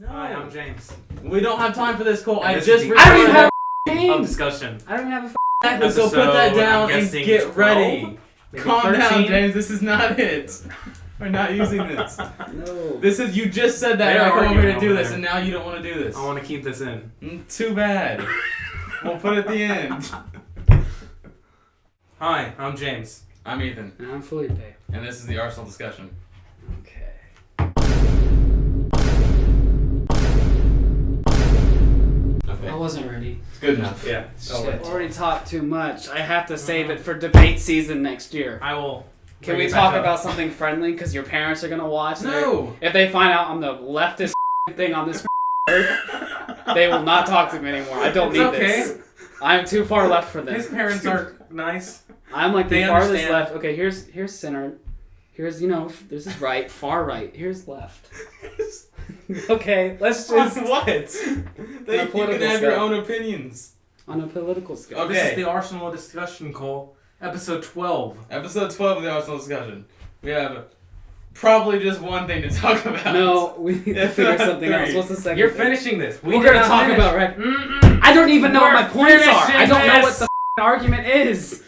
No. Hi, I'm James. We don't have time for this, Cole. And I this just is the I don't even have of names. discussion. I don't even have a Exactly, so put that Episode, down I'm and guessing get 12? ready. Maybe Calm down, 13? James. This is not it. We're not using this. No. This is, you just said that They and I are come over here to arguing do over this, there. and now you don't want to do this. I want to keep this in. Too bad. We'll put it at the end. Hi, I'm James. I'm Ethan, And I'm Felipe. and this is the Arsenal discussion. Okay. Okay. I wasn't ready. It's good enough. Yeah. Shit. Already talked too much. I have to save it for debate season next year. I will. Can bring we it back talk up. about something friendly? Because your parents are gonna watch. and No! If they find out I'm the leftist thing on this earth, they will not talk to me anymore. I don't It's need okay. this. I'm too far left for His them. parents are nice. I'm like They the farthest understand. left. Okay, here's center. Here's this is right, far right. Here's left. Okay, let's just what? You can political have your stuff. own opinions. on a political scale. Okay. This is the Arsenal discussion, Cole. Episode 12. Episode 12 of the Arsenal discussion. We have probably just one thing to talk about. No, we need to If figure not something else. three. What's the second? You're thing? finishing this. We're gonna talk about right. I don't even know what my points are. I don't know what the argument is.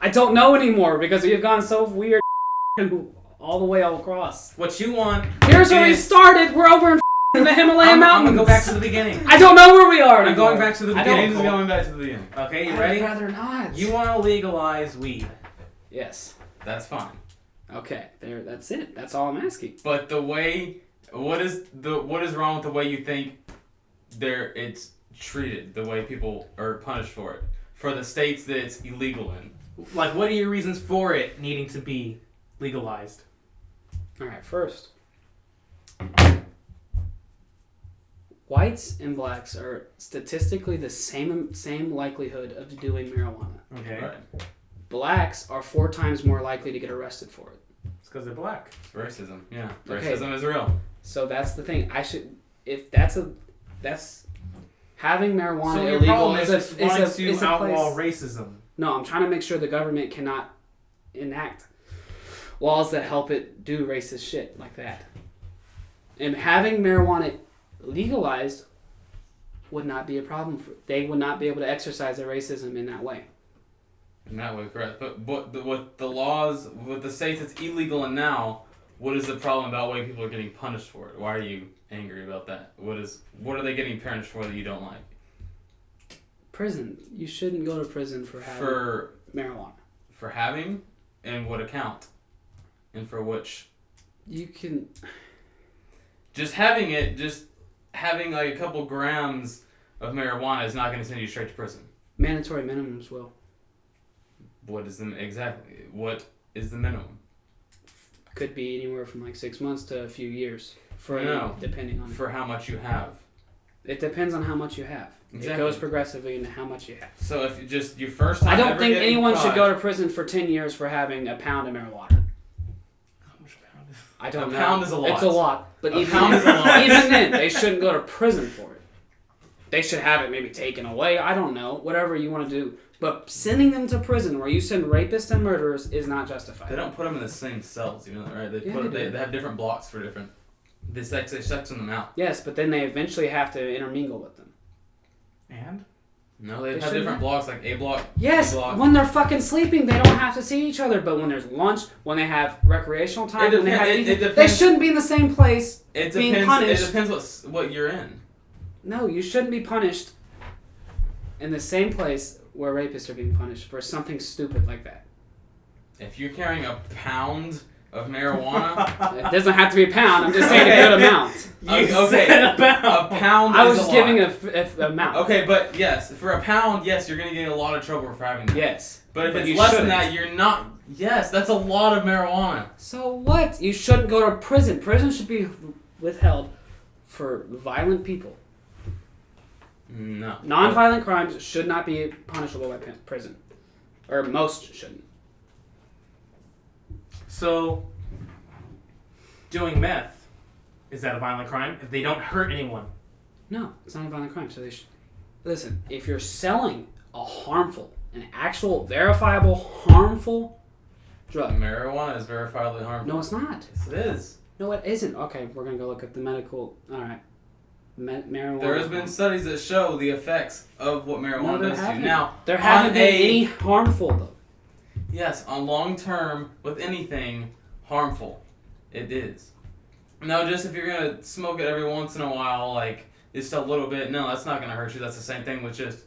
I don't know anymore because we've gone so weird all the way all across. What you want. Here's where we is- started. We're over in the Himalayan I'm mountains. gonna go back to the beginning. I don't know where we are. I'm anymore. going back to the I beginning. don't- James is going back to the beginning. Okay, you I'd ready? rather not. You want to legalize weed. Yes. That's fine. Okay. There. That's it. That's all I'm asking. But the way, what is wrong with the way you think it's treated, the way people are punished for it, for the states that it's illegal in? Like, what are your reasons for it needing to be legalized? All right. First, whites and blacks are statistically the same likelihood of doing marijuana. Okay. Right. Blacks are 4 times more likely to get arrested for it. It's because they're black. It's racism. Yeah. Okay. Racism is real. So that's the thing. That's having marijuana So your illegal problem is is a wanting to is a outlaw place. racism. No, I'm trying to make sure the government cannot enact laws that help it do racist shit like that. And having marijuana legalized would not be a problem for. They would not be able to exercise their racism in that way. In that way, correct. But with the laws, with the states it's illegal in now, what is the problem about why people are getting punished for it? Why are you angry about that? What are they getting punished for that you don't like? Prison. You shouldn't go to prison for having marijuana. For having, and what account, and for which. You can. Just having like a couple grams of marijuana is not going to send you straight to prison. Mandatory minimums will. What is the minimum? Could be anywhere from like 6 months to a few years. No. Depending on. For how much you have. It depends on how much you have. Exactly. It goes progressively into how much you have. So if you just your first time. I don't ever think getting anyone should caught- go to prison for 10 years for having a pound of marijuana. How much a pound is? I don't A know. pound is a lot. It's a lot. But A even pound is a lot. even then, they shouldn't go to prison for it. They should have it maybe taken away. I don't know. Whatever you want to do. But sending them to prison where you send rapists and murderers is not justified. They don't put them in the same cells, you know that, right? They Yeah, they do. they have different blocks for different. They section them out. Yes, but then they eventually have to intermingle with them. And? No, they have shouldn't different have. blocks, like A block. Yes, B block. when they're fucking sleeping, they don't have to see each other. But when there's lunch, when they have recreational time, when they have it eating, they depends. shouldn't be in the same place. It being depends. punished. It depends what you're in. No, you shouldn't be punished in the same place where rapists are being punished for something stupid like that. If you're carrying a pound of marijuana, It doesn't have to be a pound. I'm just saying a good amount. a pound. I is was just a giving lot. a amount. Okay, but yes, for a pound, yes, you're gonna get in a lot of trouble for having that. Yes. But if But it's you less than shouldn't. that, you're not. Yes, that's a lot of marijuana. So what? You shouldn't go to prison. Prison should be withheld for violent people. No. Non-violent crimes should not be punishable by prison. Or most shouldn't. So, doing meth, is that a violent crime if they don't hurt anyone? No, it's not a violent crime. So they should... Listen, if you're selling a harmful, an actual, verifiable, harmful drug... Marijuana is verifiably harmful. No, it's not. Yes, it is. No, it isn't. Okay, we're gonna go look at the medical. All right, marijuana. There has been studies that show the effects of what marijuana does to you. Now, there haven't been any harmful though. Yes, on long term, with anything harmful, it is. Now, just if you're gonna smoke it every once in a while, like just a little bit, no, that's not gonna hurt you. That's the same thing with just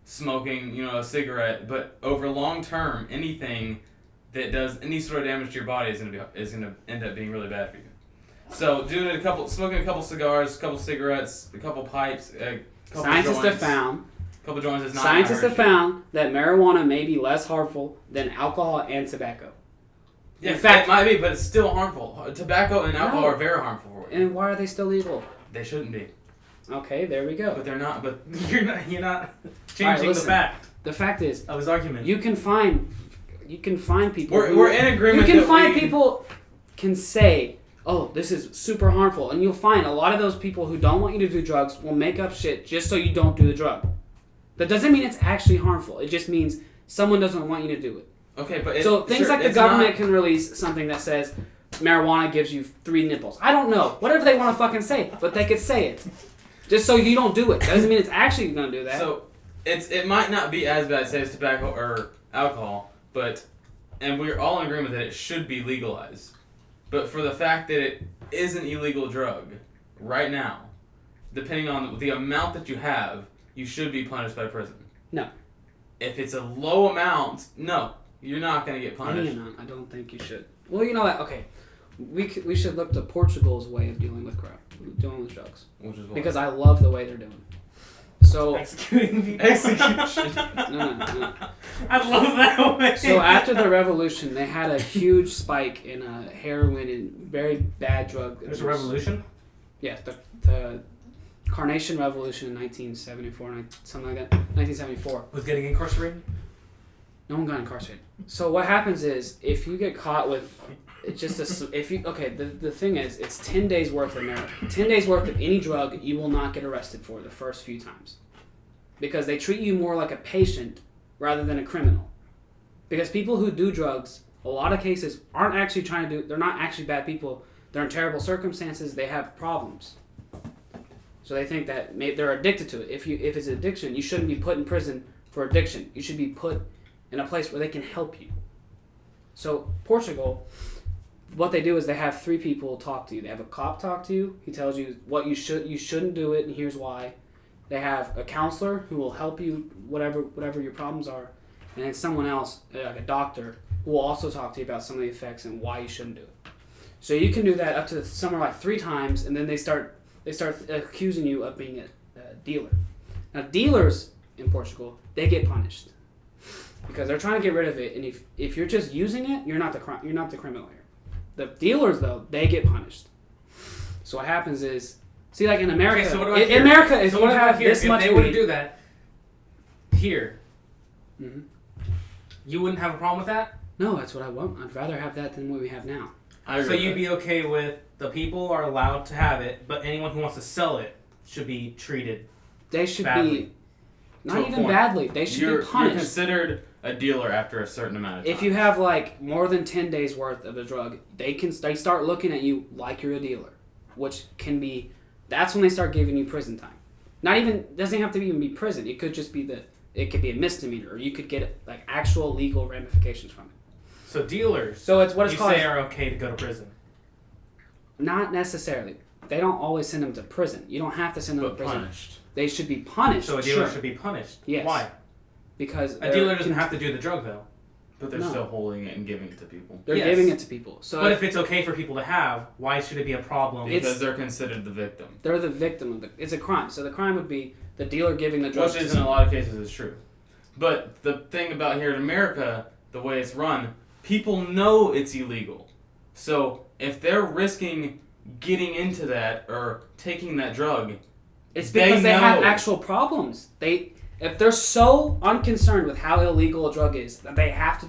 smoking, a cigarette. But over long term, anything that does any sort of damage to your body is gonna end up being really bad for you. So smoking a couple cigars, a couple cigarettes, a couple pipes, a couple Scientists joints, have found. a couple joints is not. Scientists have found that marijuana may be less harmful than alcohol and tobacco. Yeah, in fact, it might be, but it's still harmful. Tobacco and alcohol are very harmful for you. And why are they still legal? They shouldn't be, Okay, there we go. but they're not. But You're not changing the listen. fact The fact is, of his argument. you can find people. we're in agreement. You can that find we- people can say, "Oh, this is super harmful," and you'll find a lot of those people who don't want you to do drugs will make up shit just so you don't do the drug. That doesn't mean it's actually harmful. It just means someone doesn't want you to do it. Okay, but So things like the it's government not- can release something that says marijuana gives you 3 nipples. I don't know. Whatever they want to fucking say, but they could say it. Just so you don't do it. Doesn't mean it's actually going to do that. So it might not be as bad, say, as tobacco or alcohol, and we're all in agreement that it should be legalized. But for the fact that it is an illegal drug right now, depending on the amount that you have, you should be punished by prison. No. If it's a low amount, no, you're not going to get Any punished. amount, I don't think you should. Well, you know what? Okay. We should look to Portugal's way of dealing with dealing with drugs. Which is what? Because I love the way they're doing. So Executing people. Execution. no. I love that way. So after the revolution, they had a huge spike in heroin and very bad drug There's abuse. a revolution? Yes, the Carnation Revolution in 1974, something like that. 1974. Was getting incarcerated? No one got incarcerated. So what happens is, if you get caught with, it's just the thing is, it's 10 days worth of marijuana. 10 days worth of any drug you will not get arrested for the first few times. Because they treat you more like a patient rather than a criminal. Because people who do drugs, a lot of cases, aren't actually they're not actually bad people. They're in terrible circumstances, they have problems. So they think that they're addicted to it. If it's addiction, you shouldn't be put in prison for addiction. You should be put in a place where they can help you. So Portugal, what they do is they have 3 people talk to you. They have a cop talk to you. He tells you what you shouldn't do it, and here's why. They have a counselor who will help you whatever your problems are, and then someone else, like a doctor, who will also talk to you about some of the effects and why you shouldn't do it. So you can do that up to somewhere like 3 times, and then they start accusing you of being a dealer. Now dealers in Portugal, they get punished because they're trying to get rid of it, and if you're just using it, you're not the criminal here. The dealers though, they get punished. So what happens is, see, like in America, Okay, so what about in here? America, if So you what about have here? this much If they were to weed, do that here, Mhm. you wouldn't have a problem with that? No, that's what I want. I'd rather have that than what we have now. I So agree you'd with be okay with the people are allowed to have it, but anyone who wants to sell it should be treated. They should Badly. be, not To a even point. badly. They that. should You're be punished. considered a dealer after a certain amount of time. If you have like more than 10 days worth of a drug, they start looking at you like you're a dealer, which can be, that's when they start giving you prison time. Not even, doesn't have to even be prison. It could just be it could be a misdemeanor, or you could get like actual legal ramifications from it. So dealers, So it's what it's you called. say are okay to go to prison. Not necessarily. They don't always send them to prison. You don't have to send them but to prison. punished. They should be punished. So a dealer sure, should be punished. Yes. Why? because A dealer doesn't have to do the drug though. But they're No. still holding it and giving it to people. They're Yes. giving it to people. So But if it's okay for people to have, why should it be a problem? Because they're considered the victim. they're the victim of it's a crime. So the crime would be the dealer giving the drugs Which to is in a someone. lot of cases is true. But the thing about here in America, the way it's run, people know it's illegal. So if they're risking getting into that or taking that drug, It's because they have know. actual problems. If they're so unconcerned with how illegal a drug is that they have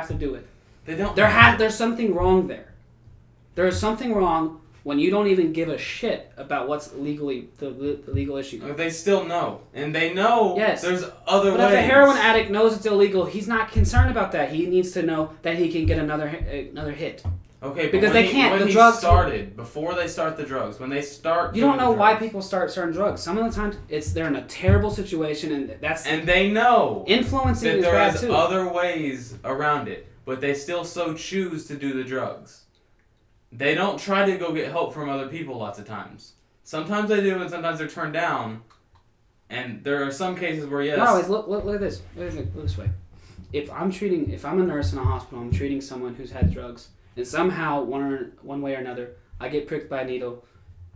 to do it. they don't. There's something wrong there. There's something wrong when you don't even give a shit about what's legally the legal issue. They still know, and they know. Yes. There's other But ways. if a heroin addict knows it's illegal, he's not concerned about that. He needs to know that he can get another hit. Okay, but Because when they can't. When The he drugs started, before they start the drugs, when they start, You don't doing know the why drugs, people start certain drugs. Some of the times they're in a terrible situation, and that's and they know influencing that is there bad is too. other ways around it, but they still so choose to do the drugs. They don't try to go get help from other people lots of times. Sometimes they do, and sometimes they're turned down. And there are some cases where yes. Not always. Look at this. Look this way. If I'm a nurse in a hospital, I'm treating someone who's had drugs, and somehow one way or another, I get pricked by a needle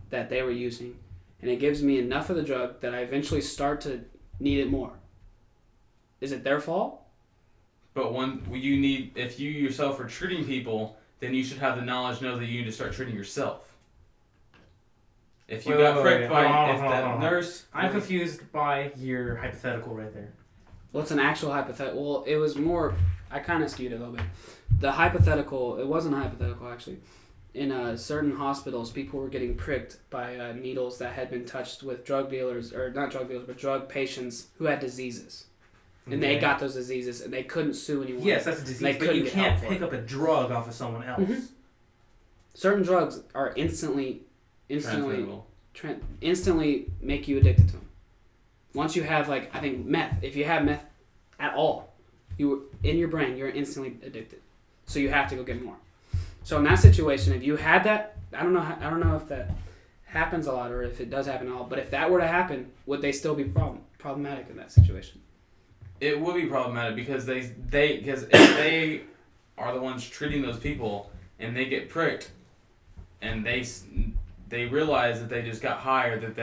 that they were using, and it gives me enough of the drug that I eventually start to need it more. Is it their fault? But if you yourself are treating people, then you should have the knowledge, know that you need to start treating yourself. If you got pricked by that nurse, I'm confused by your hypothetical right there. Well, it's an actual hypothetical. Well, it was more. I kind of skewed it a little bit. The hypothetical. It wasn't a hypothetical actually. In certain hospitals, people were getting pricked by needles that had been touched with drug dealers, or not drug dealers, but drug patients who had diseases. And they got those diseases, and they couldn't sue anyone. Yes, that's a disease, but you can't pick up a drug off of someone else. Mm-hmm. Certain drugs are instantly make you addicted to them. Once you have, like, I think meth, if you have meth at all, in your brain, you're instantly addicted. So you have to go get more. So in that situation, if you had that, I don't know if that happens a lot or if it does happen at all, but if that were to happen, would they still be problematic in that situation? It would be problematic because if they are the ones treating those people and they get pricked and they realize that they just got high or that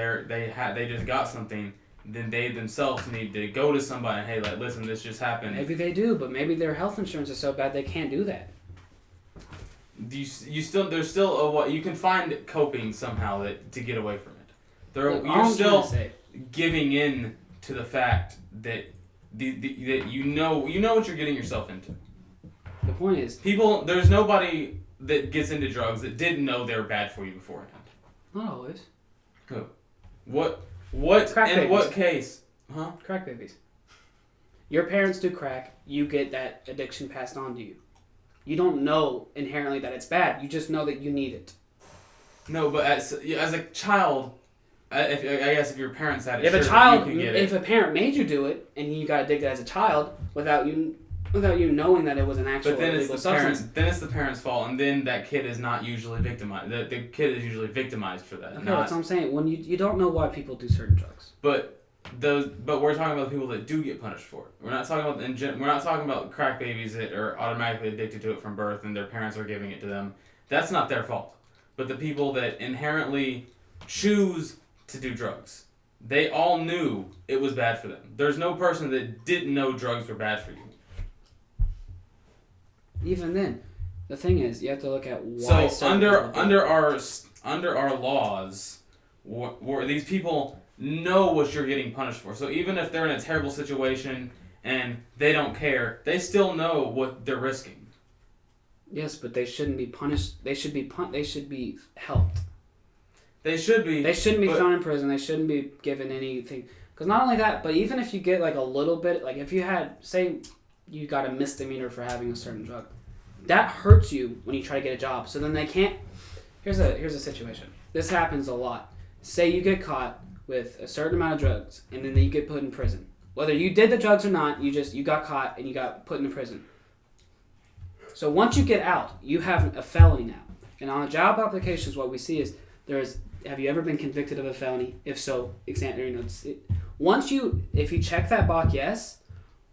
they just got something, then they themselves need to go to somebody and, hey, like, listen, this just happened. Maybe they do, but maybe their health insurance is so bad they can't do that. There's still you can find coping somehow to get away from it. Look, you're still giving in to the fact that that you know what you're getting yourself into. The point is, there's nobody that gets into drugs that didn't know they were bad for you beforehand. Not always. Who? What Crack in babies. What case? Huh? Crack babies. Your parents do crack, you get that addiction passed on to you. You don't know inherently that it's bad. You just know that you need it. No, but as a child, I guess if your parents had it, If a a parent made you do it and you got addicted as a child without you knowing that it was an actual illegal substance. Then it's the parents' fault, and then that kid is not usually victimized. The kid is usually victimized for that. Okay, that's what I'm saying. When you don't know why people do certain drugs. But we're talking about people that do get punished for it. We're not talking about crack babies that are automatically addicted to it from birth and their parents are giving it to them. That's not their fault. But the people that inherently choose to do drugs, they all knew it was bad for them. There's no person that didn't know drugs were bad for you. Even then, the thing is, you have to look at why. So under our laws, where these people know what you're getting punished for. So even if they're in a terrible situation and they don't care, they still know what they're risking. Yes, but they shouldn't be punished. They should be helped. They should be. They shouldn't be thrown in prison. They shouldn't be given anything. Because not only that, but even if you get like a little bit, like if you had, say, you got a misdemeanor for having a certain drug, that hurts you when you try to get a job. So then they can't. Here's a situation. This happens a lot. Say you get caught with a certain amount of drugs, and then you get put in prison. Whether you did the drugs or not, you got caught and you got put in prison. So once you get out, you have a felony now. And on the job applications, what we see is have you ever been convicted of a felony? If so, if you check that box yes,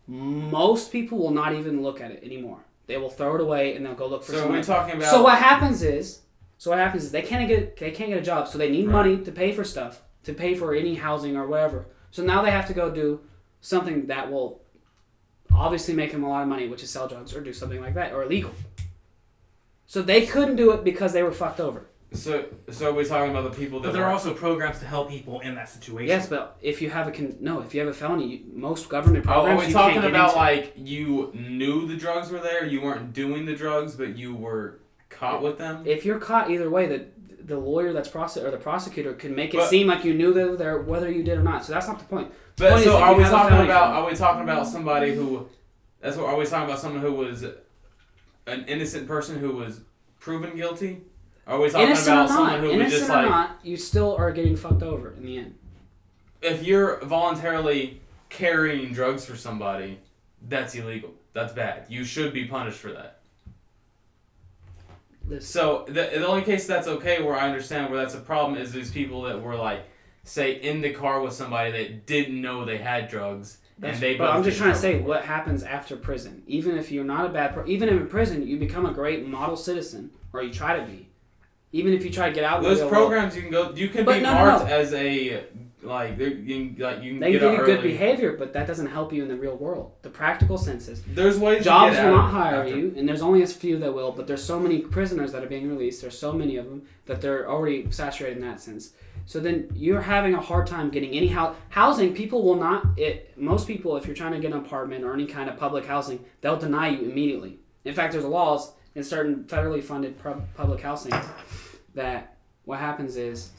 most people will not even look at it anymore. They will throw it away and they'll go look for something. So what happens is they can't get a job, so they need money to pay for stuff, to pay for any housing or whatever. So now they have to go do something that will obviously make them a lot of money, which is sell drugs or do something like that, or illegal. So they couldn't do it because they were fucked over. So we're talking about the people that. But there are also programs to help people in that situation. Yes, but if you have a felony, most government programs. Are we talking about like you knew the drugs were there, you weren't doing the drugs, but you were caught with them? If you're caught either way, the lawyer or the prosecutor can make it seem like you knew they were there, whether you did or not. So that's not the point. But so are we talking about somebody who? Are we talking about someone who was an innocent person who was proven guilty? Are we talking Innocent about or someone not, who was innocent just or like, not, you still are getting fucked over in the end. if you're voluntarily carrying drugs for somebody, that's illegal. That's bad. You should be punished for that. Listen, So the only case that's okay, where I understand where that's a problem, is these people that were like, say, in the car with somebody that didn't know they had drugs, and they. but both I'm get just trying to in say trouble for what happens after prison. Even if you're not a bad even in prison, you become a great model citizen, or you try to be. Even if you try to get out of those the real programs, you can go. You can But be no, marked no. as a you can world, get they give out you good early. behavior, but that doesn't help you in the real world. The practical sense is There's ways jobs to get will out not hire after. you, and there's only a few that will. But there's so many prisoners that are being released. There's so many of them that they're already saturated in that sense. So then you're having a hard time getting any housing. People will not. Most people, if you're trying to get an apartment or any kind of public housing, they'll deny you immediately. In fact, there's laws in certain federally funded public housing that what happens is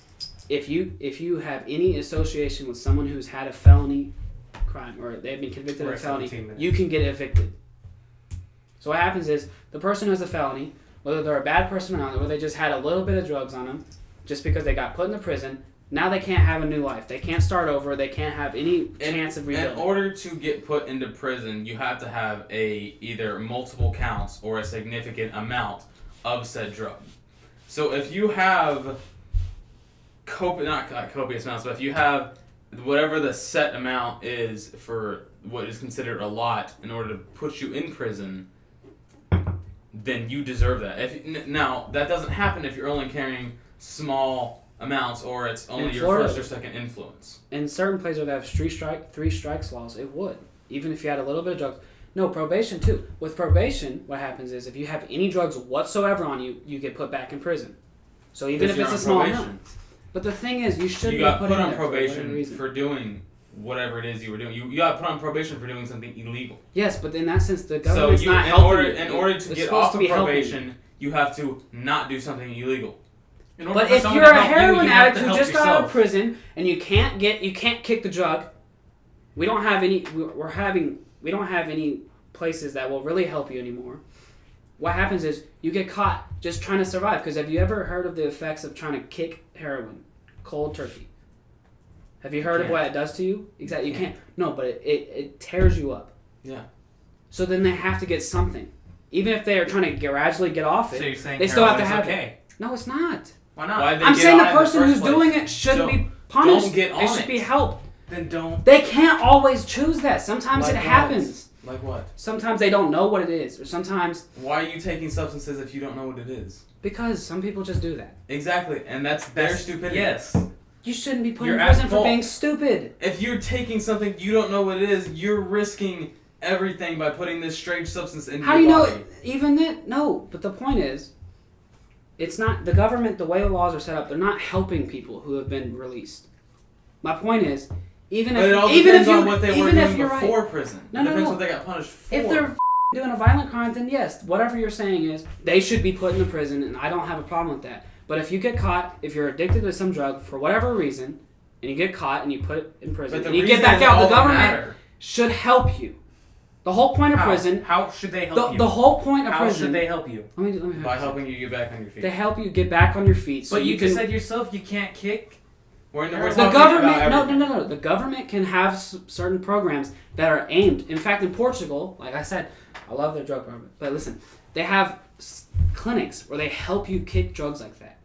if you have any association with someone who's had a felony crime or they've been convicted of a felony, 17 minutes. you can get evicted. So what happens is the person who has a felony, whether they're a bad person or not, or they just had a little bit of drugs on them, just because they got put in the prison, now they can't have a new life. They can't start over. They can't have any chance of rebuilding. In order to get put into prison, you have to have either multiple counts or a significant amount of said drug. So if you have not copious amounts, but if you have whatever the set amount is for what is considered a lot in order to put you in prison, then you deserve that. Now, that doesn't happen if you're only carrying small amounts or it's only In your Florida, first or second influence. in certain places where they have three strikes laws, it would. Even if you had a little bit of drugs. No, probation too. With probation, what happens is if you have any drugs whatsoever on you, you get put back in prison. So even if Because it's a you're on small probation. amount. But the thing is, you should You be got put put in on there for whatever probation reason. for doing whatever it is you were doing. You got put on probation for doing something illegal. Yes, but in that sense, the So government's you, not in helping order you. in order to It's get supposed off to of be helping you. probation, you have to not do something illegal. In order But for if someone you're to a help you, heroin you have addict to who help just got out of yourself. prison and you can't kick the drug, we don't have any places that will really help you anymore. What happens is you get caught just trying to survive. Because have you ever heard of the effects of trying to kick heroin cold turkey? Have you heard of what it does to you? Exactly, you can't. No, but it tears you up. Yeah. So then they have to get something, even if they are trying to gradually get off it. So you're saying they still have to heroin is have okay. it. No, it's not. Why not? Why'd they I'm get saying the on it in person first who's place? doing it shouldn't Don't- be punished. don't get on They should it. be helped. Then don't. They can't always choose that. Sometimes Like it what? happens. Like what? Sometimes they don't know what it is, or sometimes Why are you taking substances if you don't know what it is? because some people just do that. Exactly, and that's their stupidity. Yes. You shouldn't be put You're in at prison for fault. being stupid. If you're taking something you don't know what it is, you're risking everything by putting this strange substance into How do your you know? body. Even then, no. But the point is, it's not the government. The way the laws are set up, they're not helping people who have been released. My point is, even But if it all even depends if you on what they were even if doing you're right, before prison. No, it no, depends no. what they got punished for. if they're doing a violent crime, then yes, whatever you're saying is they should be put in the prison, and I don't have a problem with that. But if you get caught, if you're addicted to some drug for whatever reason, and you get caught and you put it in prison, But the and you get reason back is out, all the that government matter. should help you. The whole point of How? prison, How should they help you? the whole point of How prison. should they help you? Let me By finish. helping you get back on your feet. They help you get back on your feet, so But you can. just said yourself you can't kick. We're The talking The about government, everything. no. The government can have certain programs that are aimed. In fact, in Portugal, like I said, I love their drug program. But listen, they have clinics where they help you kick drugs like that.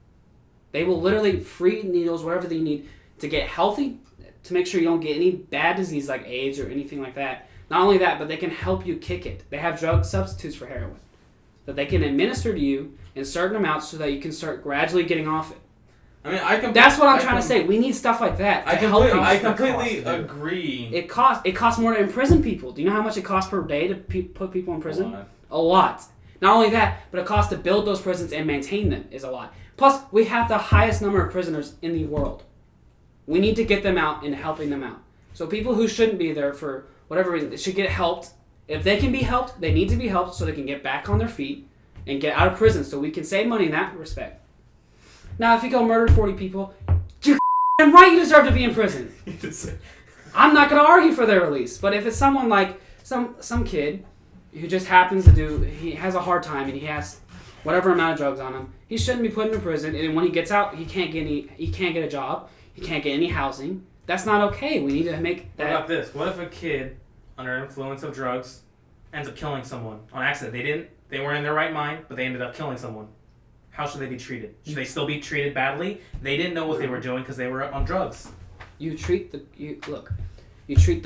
They will literally free needles, whatever they need to get healthy, to make sure you don't get any bad disease like AIDS or anything like that. Not only that, but they can help you kick it. They have drug substitutes for heroin that they can administer to you in certain amounts so that you can start gradually getting off it. I mean, That's what I'm trying to say. We need stuff like that to help you. I It's the completely cost, dude. agree. It costs more to imprison people. Do you know how much it costs per day to put people in prison? A lot. Not only that, but it costs to build those prisons and maintain them is a lot. Plus, we have the highest number of prisoners in the world. We need to get them out and helping them out. So people who shouldn't be there for whatever reason, they should get helped. If they can be helped, they need to be helped so they can get back on their feet and get out of prison so we can save money in that respect. Now, if you go murder 40 people, you're right, you deserve to be in prison. I'm not going to argue for their release. But if it's someone like some kid who just happens to he has a hard time and he has whatever amount of drugs on him. He shouldn't be put in prison, and when he gets out, he can't get a job, he can't get any housing. That's not okay. We need to make that. What about this? What if a kid under influence of drugs ends up killing someone on accident? They weren't in their right mind, but they ended up killing someone. How should they be treated? Should they still be treated badly? They didn't know what they were doing because they were on drugs. You treat the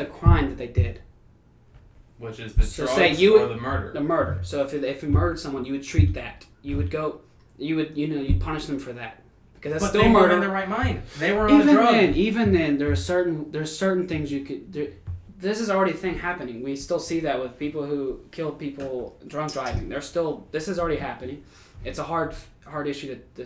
crime that they did. Which is the So drugs say you or the murder. The murder. So if you murdered someone, you would treat that. You'd punish them for that because that's But still they murder. weren't in their right mind. They were on a drug. Even then, there's certain things you could. This is already a thing happening. We still see that with people who kill people drunk driving. This is already happening. It's a hard issue to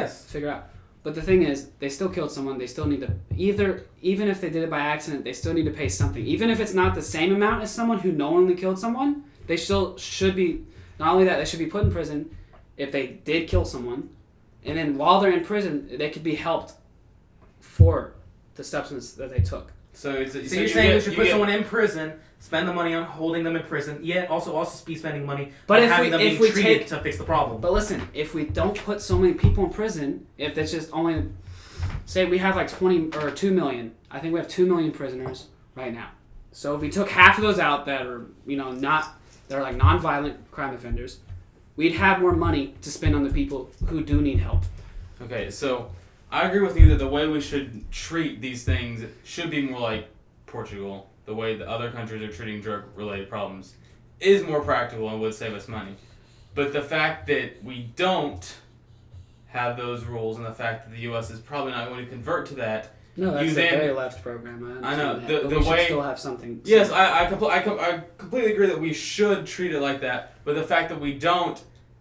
figure out. But the thing is, they still killed someone. They still need to even if they did it by accident, they still need to pay something. Even if it's not the same amount as someone who knowingly killed someone, they still should be. Not only that, they should be put in prison if they did kill someone, and then while they're in prison, they could be helped for the substance that they took. So you're saying we should put someone in prison, spend the money on holding them in prison, yet also be spending money on having them being treated to fix the problem. But listen, if we don't put so many people in prison, if that's just only, say we have like 20 or 2 million, I think we have 2 million prisoners right now. So if we took half of those out that are they're like non-violent crime offenders, we'd have more money to spend on the people who do need help. Okay, so I agree with you that the way we should treat these things should be more like Portugal. The way the other countries are treating drug-related problems is more practical and would save us money. But the fact that we don't have those rules and the fact that the U.S. is probably not going to convert to that. No, that's a very left program. I know. But we should still have something. Yes, I completely agree that we should treat it like that. But the fact that we don't,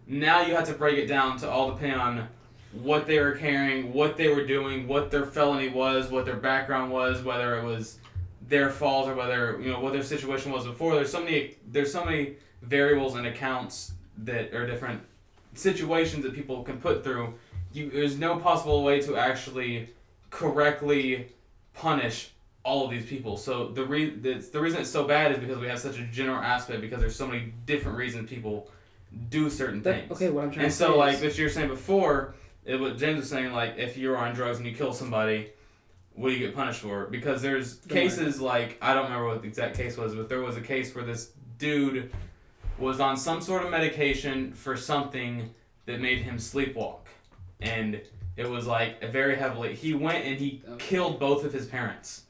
now you have to break it down to all depending on what they were carrying, what they were doing, what their felony was, what their background was, whether it was their fault or whether what their situation was before. There's so many variables and accounts that are different situations that people can put through. There's no possible way to actually correctly punish all of these people. So the reason it's so bad is because we have such a general aspect because there's so many different reasons people do certain things. Okay, what I'm trying to say so like what you were saying before, what James was saying, like if you're on drugs and you kill somebody, what do you get punished for? Because there's cases like, I don't remember what the exact case was, but there was a case where this dude was on some sort of medication for something that made him sleepwalk. And it was like very heavily. He went and he killed both of his parents.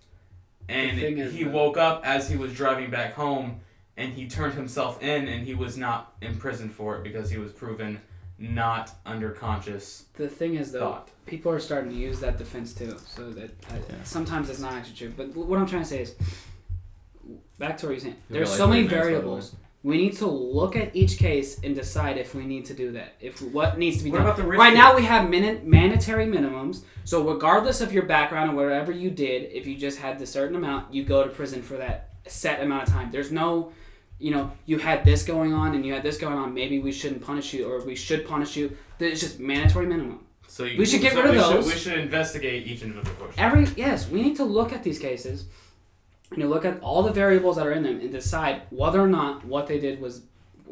And he woke up as he was driving back home and he turned himself in and he was not imprisoned for it because he was proven not under conscious The thing is, though, thought. People are starting to use that defense too. So that sometimes it's not actually true. But what I'm trying to say is, back to what you're saying. There's so many variables. We need to look at each case and decide if we need to do that. What needs to be done. What about the rich right people? now, we have mandatory minimums. So regardless of your background or whatever you did, if you just had the certain amount, you go to prison for that set amount of time. There's no, you had this going on and you had this going on. Maybe we shouldn't punish you or we should punish you. It's just mandatory minimum. So we should get rid of those. We should investigate each individual question. We need to look at these cases. Look at all the variables that are in them and decide whether or not what they did was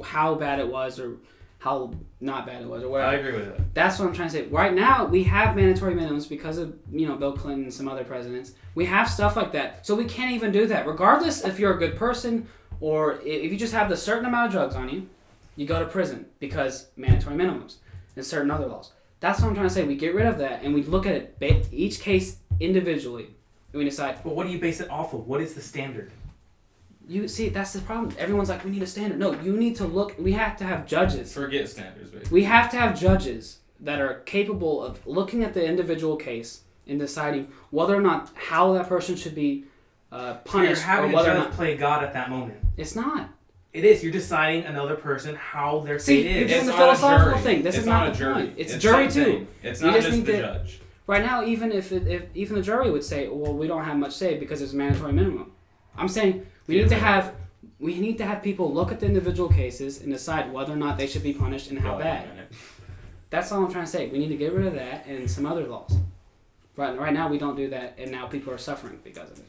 how bad it was or how not bad it was or whatever. I agree with that. That's what I'm trying to say. Right now, we have mandatory minimums because of Bill Clinton and some other presidents. We have stuff like that. So we can't even do that. Regardless if you're a good person or if you just have the certain amount of drugs on you, you go to prison because mandatory minimums and certain other laws. That's what I'm trying to say. We get rid of that and we look at it, each case individually. And we decide. But what do you base it off of? What is the standard? You see, that's the problem. Everyone's like, we need a standard. No, you need to look. We have to have judges. Forget standards, basically. We have to have judges that are capable of looking at the individual case and deciding whether or not how that person should be punished. So you're having or whether a or judge not play God at that moment. It's not. It is. You're deciding another person how their fate You're is. doing the not a philosophical jury. thing. This It's is not a the jury. point. It's a jury something. too. It's You not just just need the to- judge. Right now, even if even the jury would say, well, we don't have much say because there's a mandatory minimum. I'm saying we need to have people look at the individual cases and decide whether or not they should be punished and how bad. That's all I'm trying to say. We need to get rid of that and some other laws. Right now, we don't do that, and now people are suffering because of it.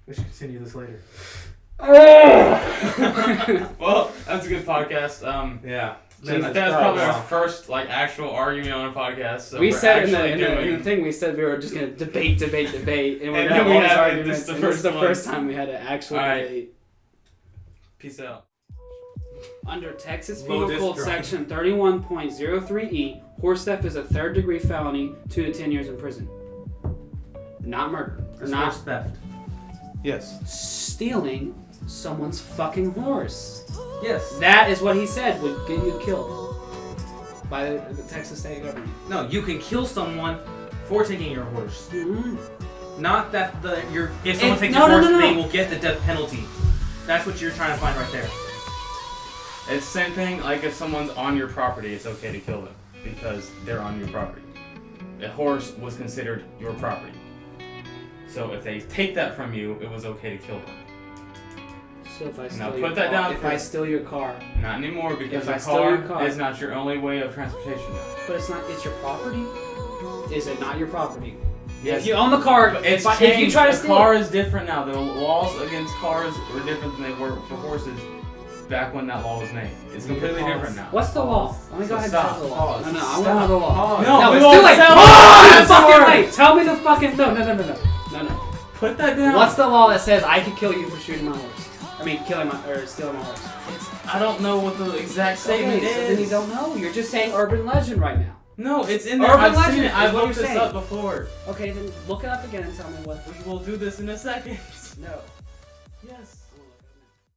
We should continue this later. Well, that's a good podcast. Yeah. Then Jesus That's probably Christ. our first like actual argument on a podcast. So We we're said in actually the thing, we said we were just gonna debate, and we're And gonna then have we all these have it. arguments. This is the and this is the first one. first time we had an actual All right. debate. Peace out. Under Texas Low Penal disc Code drive. Section 31.03e, horse theft is a third-degree felony, 2 to 10 years in prison. Not murder. Or It's not horse theft. Yes. stealing someone's fucking horse. Yes. That is what he said would get you killed by the Texas state government. No, you can kill someone for taking your horse. Mm-hmm. Not that if someone takes no, your horse, no. they will get the death penalty. That's what you're trying to find right there. It's the same thing like if someone's on your property, it's okay to kill them because they're on your property. A horse was considered your property. So if they take that from you, it was okay to kill them. So if I steal Now your put that car, down if for- I steal your car, Not anymore because If I the steal your car- is not your only way of transportation now. but it's your property. Is it not your property? Yes. If you own the car, But if it's you changed. try to The steal car it, is different now. The laws against cars were different than they were for horses back when that law was made. It's completely Pause. different now. what's the law? Let me go So ahead stop. and tell the law. Pause. No, I Stop. want to know the law. Pause. No, we it's won't too late. tell Oh, it's the fucking story. late. Tell me the fucking no. Put that down. What's the law that says I can kill you for shooting my horse? I mean, stealing my horse. I don't know what the exact statement Okay, so is. then you don't know. You're just saying urban legend right now. No, it's in there. Urban I've seen legend it. is I've what looked you're this saying. up before. Okay, then look it up again and tell me what. We'll do this in a second. No. Yes.